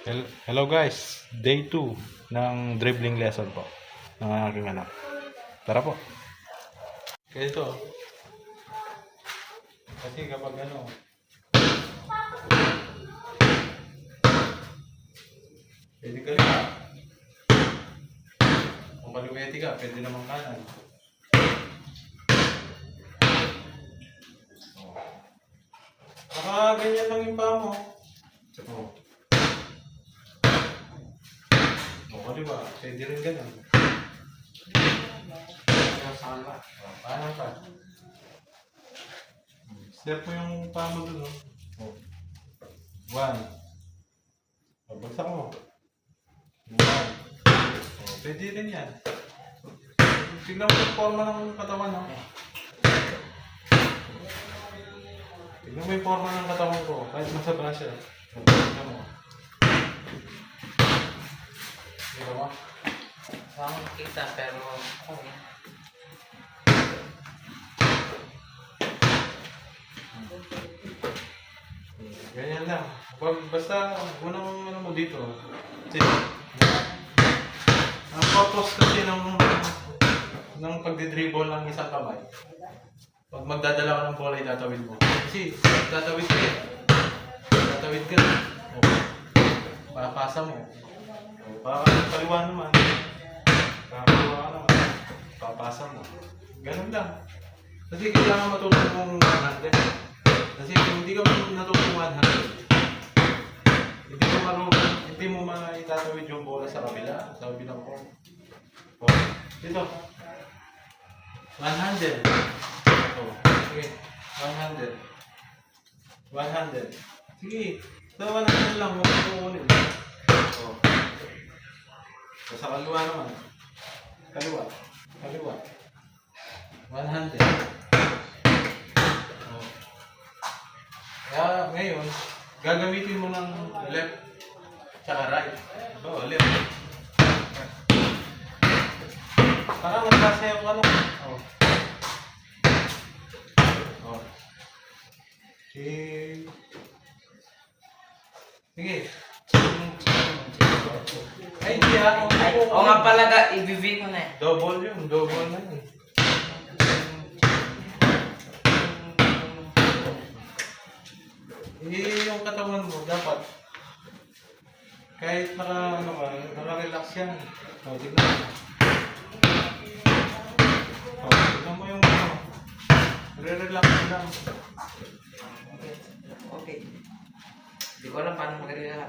Hello guys, day 2 ng dribbling lesson po ng aking anak. Tara po. Kaya ito, kasi kapag pwede ka rin. Kung kaliwete ka, pwede naman kanan. Baka ganyan lang yung paa mo. O, di ba? Pwede rin ganun. Paano ka? Step mo yung paa mo dun, oh. 1. Bagsak mo. 1. Oh, pwede rin yan. Tignan mo yung forma ng katawan, no? Tignan mo yung forma ng katawan ko. Kahit masabra siya. Tignan mo. Tignan mo. Saan ko makita pero okay. Ganyan lang. Basta unang mo dito. Ang purpose kasi ng pagdidribble ng isang kamay. Pag magdadala ka ng bola, itatawid mo. Kasi tatawid ka eh. Tatawid ka. Papasa mo. Kaliwa naman. Kaliwa ka naman. Papasa mo. Ganun lang. Kasi kailangan matulog mong 100. Kasi kung hindi ka natulog 100, hindi mo maitatawid yung bola sa kabila. Sa kabilang court. Oh, dito. 100. Oh, sige. 100. 100. Sige. So, 100 lang. Huwag mo ulit. Oh. So, sa kaliwa naman. Kaliwa. Kaliwa. 100. Oh. Kaya ngayon, gagamitin mo ng left tsaka right. So, left. Parang nagsasayaw ka lang. Oh. Oh. Okay. Sige. Ay, hindi ha. Oo nga pala, i-VV ko na eh. Double yun. Double na yun. Yung katawan mo, dapat kahit naka-relax yan. O, tignan mo. O, tignan mo yung re-relax lang. Okay. Hindi ko alam paano mag-relax.